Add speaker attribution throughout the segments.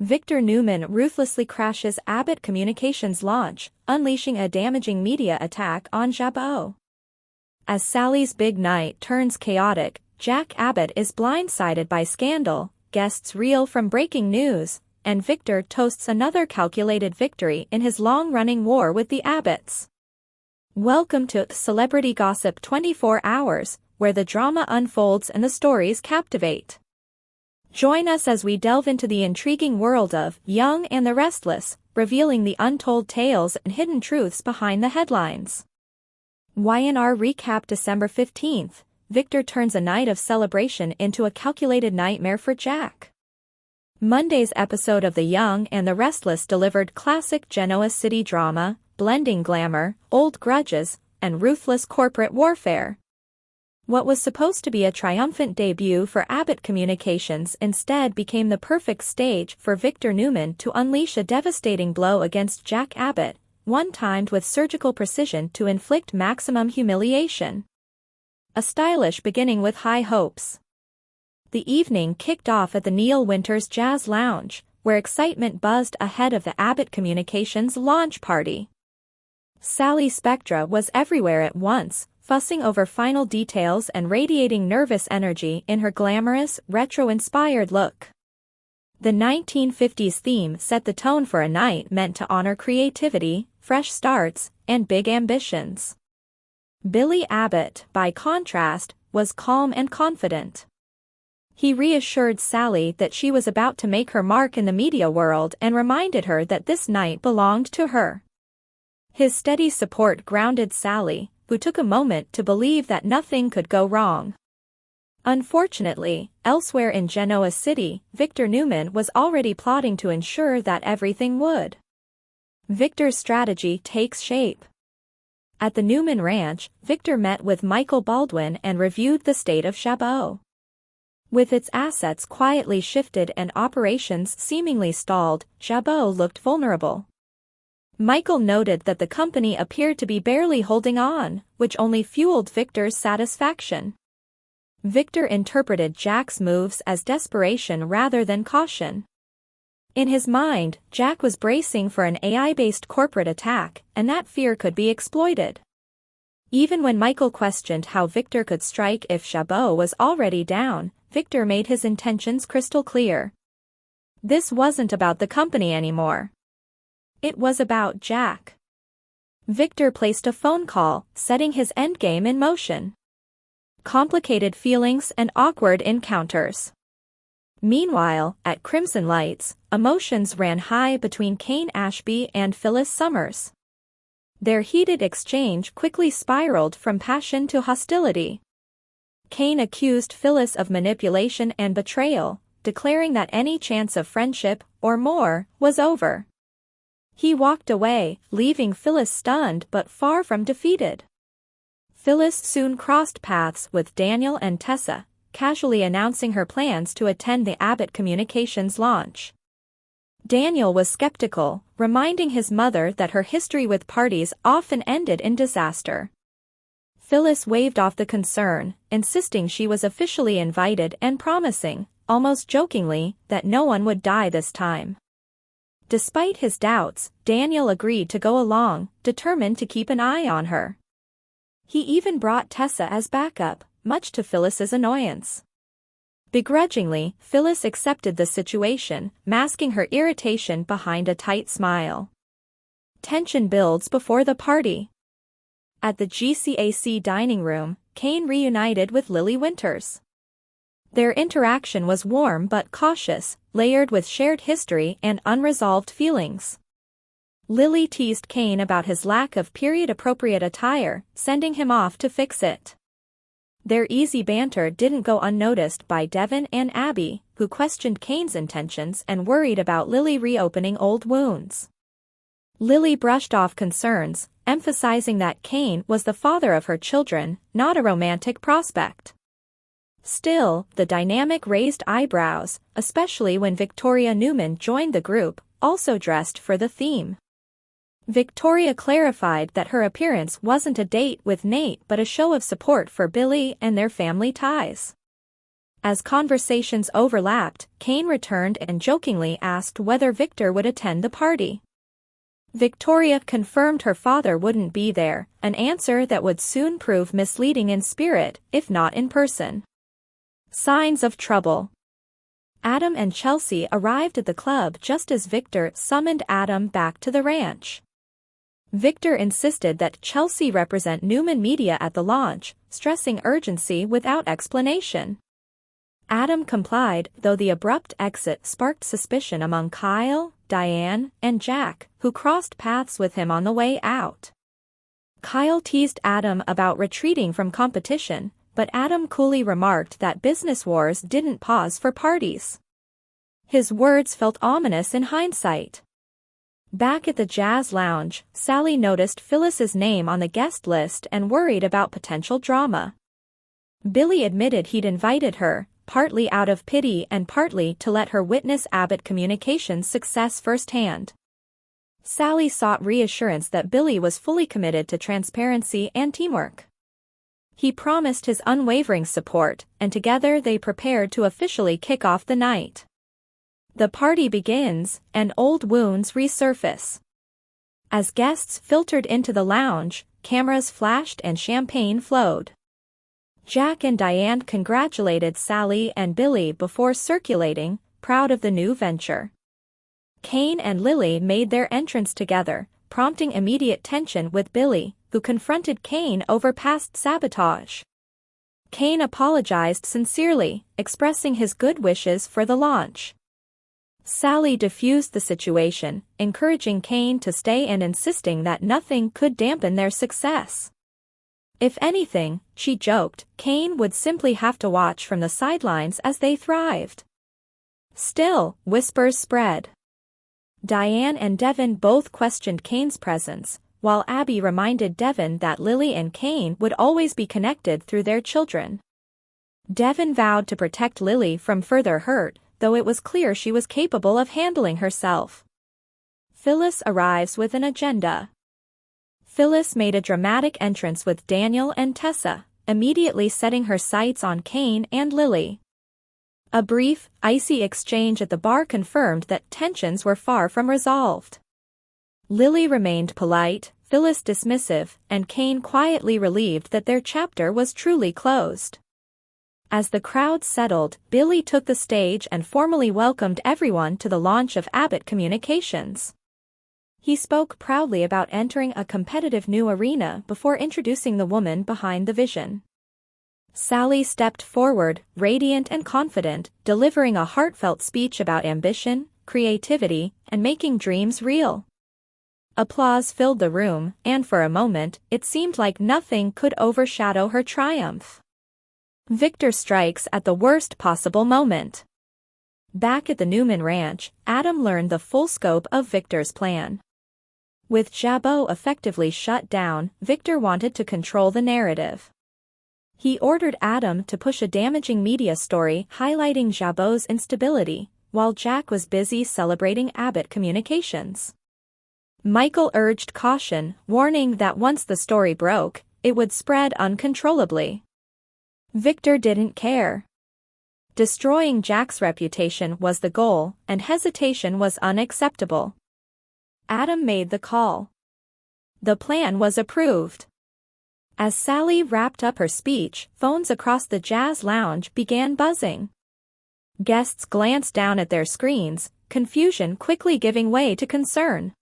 Speaker 1: Victor Newman ruthlessly crashes Abbott Communications launch, unleashing a damaging media attack on Abbott. As Sally's big night turns chaotic, Jack Abbott is blindsided by scandal, guests reel from breaking news, and Victor toasts another calculated victory in his long-running war with the Abbotts. Welcome to Celebrity Gossip 24 Hours, where the drama unfolds and the stories captivate. Join us as we delve into the intriguing world of Young and the Restless, revealing the untold tales and hidden truths behind the headlines. YNR recap December 15th, Victor turns a night of celebration into a calculated nightmare for Jack. Monday's episode of The Young and the Restless delivered classic Genoa City drama, blending glamour, old grudges, and ruthless corporate warfare. What was supposed to be a triumphant debut for Abbott Communications instead became the perfect stage for Victor Newman to unleash a devastating blow against Jack Abbott, one timed with surgical precision to inflict maximum humiliation. A stylish beginning with high hopes. The evening kicked off at the Neil Winters Jazz Lounge, where excitement buzzed ahead of the Abbott Communications launch party. Sally Spectra was everywhere at once, fussing over final details and radiating nervous energy in her glamorous, retro-inspired look. The 1950s theme set the tone for a night meant to honor creativity, fresh starts, and big ambitions. Billy Abbott, by contrast, was calm and confident. He reassured Sally that she was about to make her mark in the media world and reminded her that this night belonged to her. His steady support grounded Sally, who took a moment to believe that nothing could go wrong. Unfortunately, elsewhere in Genoa City, Victor Newman was already plotting to ensure that everything would. Victor's strategy takes shape. At the Newman Ranch, Victor met with Michael Baldwin and reviewed the state of Abbott. With its assets quietly shifted and operations seemingly stalled, Abbott looked vulnerable. Michael noted that the company appeared to be barely holding on, which only fueled Victor's satisfaction. Victor interpreted Jack's moves as desperation rather than caution. In his mind, Jack was bracing for an AI-based corporate attack, and that fear could be exploited. Even when Michael questioned how Victor could strike if Abbott was already down, Victor made his intentions crystal clear. This wasn't about the company anymore. It was about Jack. Victor placed a phone call, setting his endgame in motion. Complicated feelings and awkward encounters. Meanwhile, at Crimson Lights, emotions ran high between Kane Ashby and Phyllis Summers. Their heated exchange quickly spiraled from passion to hostility. Kane accused Phyllis of manipulation and betrayal, declaring that any chance of friendship, or more, was over. He walked away, leaving Phyllis stunned but far from defeated. Phyllis soon crossed paths with Daniel and Tessa, casually announcing her plans to attend the Abbott Communications launch. Daniel was skeptical, reminding his mother that her history with parties often ended in disaster. Phyllis waved off the concern, insisting she was officially invited and promising, almost jokingly, that no one would die this time. Despite his doubts, Daniel agreed to go along, determined to keep an eye on her. He even brought Tessa as backup, much to Phyllis's annoyance. Begrudgingly, Phyllis accepted the situation, masking her irritation behind a tight smile. Tension builds before the party. At the GCAC dining room, Kane reunited with Lily Winters. Their interaction was warm but cautious, layered with shared history and unresolved feelings. Lily teased Kane about his lack of period-appropriate attire, sending him off to fix it. Their easy banter didn't go unnoticed by Devin and Abby, who questioned Kane's intentions and worried about Lily reopening old wounds. Lily brushed off concerns, emphasizing that Kane was the father of her children, not a romantic prospect. Still, the dynamic raised eyebrows, especially when Victoria Newman joined the group, also dressed for the theme. Victoria clarified that her appearance wasn't a date with Nate but a show of support for Billy and their family ties. As conversations overlapped, Kane returned and jokingly asked whether Victor would attend the party. Victoria confirmed her father wouldn't be there, an answer that would soon prove misleading in spirit, if not in person. Signs of trouble. Adam and Chelsea arrived at the club just as Victor summoned Adam back to the ranch. Victor insisted that Chelsea represent Newman Media at the launch, stressing urgency without explanation. Adam complied, though the abrupt exit sparked suspicion among Kyle, Diane, and Jack, who crossed paths with him on the way out. Kyle teased Adam about retreating from competition, but Adam coolly remarked that business wars didn't pause for parties. His words felt ominous in hindsight. Back at the Jazz Lounge, Sally noticed Phyllis's name on the guest list and worried about potential drama. Billy admitted he'd invited her, partly out of pity and partly to let her witness Abbott Communications' success firsthand. Sally sought reassurance that Billy was fully committed to transparency and teamwork. He promised his unwavering support, and together they prepared to officially kick off the night. The party begins, and old wounds resurface. As guests filtered into the lounge, cameras flashed and champagne flowed. Jack and Diane congratulated Sally and Billy before circulating, proud of the new venture. Kane and Lily made their entrance together, prompting immediate tension with Billy, who confronted Kane over past sabotage. Kane apologized sincerely, expressing his good wishes for the launch. Sally diffused the situation, encouraging Kane to stay and insisting that nothing could dampen their success. If anything, she joked, Kane would simply have to watch from the sidelines as they thrived. Still, whispers spread. Diane and Devin both questioned Kane's presence, while Abby reminded Devin that Lily and Kane would always be connected through their children. Devin vowed to protect Lily from further hurt, though it was clear she was capable of handling herself. Phyllis arrives with an agenda. Phyllis made a dramatic entrance with Daniel and Tessa, immediately setting her sights on Kane and Lily. A brief, icy exchange at the bar confirmed that tensions were far from resolved. Lily remained polite, Phyllis dismissive, and Kane quietly relieved that their chapter was truly closed. As the crowd settled, Billy took the stage and formally welcomed everyone to the launch of Abbott Communications. He spoke proudly about entering a competitive new arena before introducing the woman behind the vision. Sally stepped forward, radiant and confident, delivering a heartfelt speech about ambition, creativity, and making dreams real. Applause filled the room, and for a moment, it seemed like nothing could overshadow her triumph. Victor strikes at the worst possible moment. Back at the Newman Ranch, Adam learned the full scope of Victor's plan. With Jabot effectively shut down, Victor wanted to control the narrative. He ordered Adam to push a damaging media story highlighting Jabot's instability, while Jack was busy celebrating Abbott Communications. Michael urged caution, warning that once the story broke, it would spread uncontrollably. Victor didn't care. Destroying Jack's reputation was the goal, and hesitation was unacceptable. Adam made the call. The plan was approved. As Sally wrapped up her speech, phones across the Jazz Lounge began buzzing. Guests glanced down at their screens, confusion quickly giving way to concern.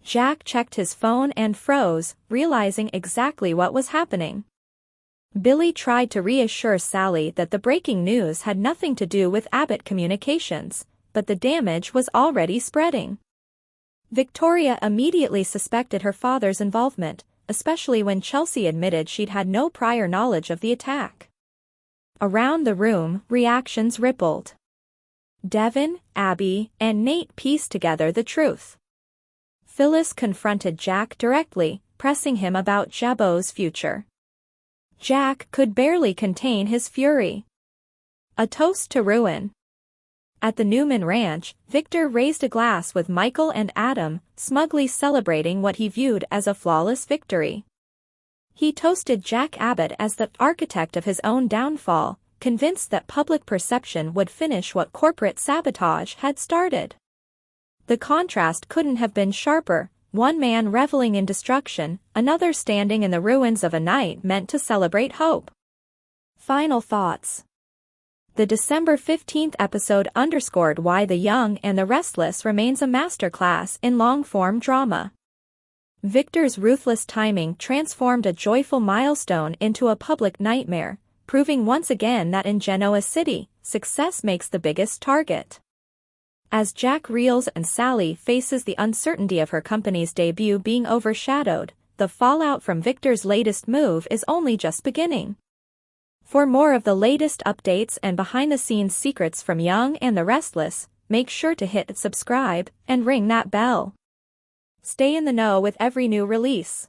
Speaker 1: Jack checked his phone and froze, realizing exactly what was happening. Billy tried to reassure Sally that the breaking news had nothing to do with Abbott Communications, but the damage was already spreading. Victoria immediately suspected her father's involvement, especially when Chelsea admitted she'd had no prior knowledge of the attack. Around the room, reactions rippled. Devin, Abby, and Nate pieced together the truth. Phyllis confronted Jack directly, pressing him about Jabot's future. Jack could barely contain his fury. A toast to ruin. At the Newman Ranch, Victor raised a glass with Michael and Adam, smugly celebrating what he viewed as a flawless victory. He toasted Jack Abbott as the architect of his own downfall, convinced that public perception would finish what corporate sabotage had started. The contrast couldn't have been sharper, one man reveling in destruction, another standing in the ruins of a night meant to celebrate hope. Final thoughts. The December 15th episode underscored why The Young and the Restless remains a masterclass in long-form drama. Victor's ruthless timing transformed a joyful milestone into a public nightmare, proving once again that in Genoa City, success makes the biggest target. As Jack reels and Sally faces the uncertainty of her company's debut being overshadowed, the fallout from Victor's latest move is only just beginning. For more of the latest updates and behind-the-scenes secrets from Young and the Restless, make sure to hit subscribe and ring that bell. Stay in the know with every new release.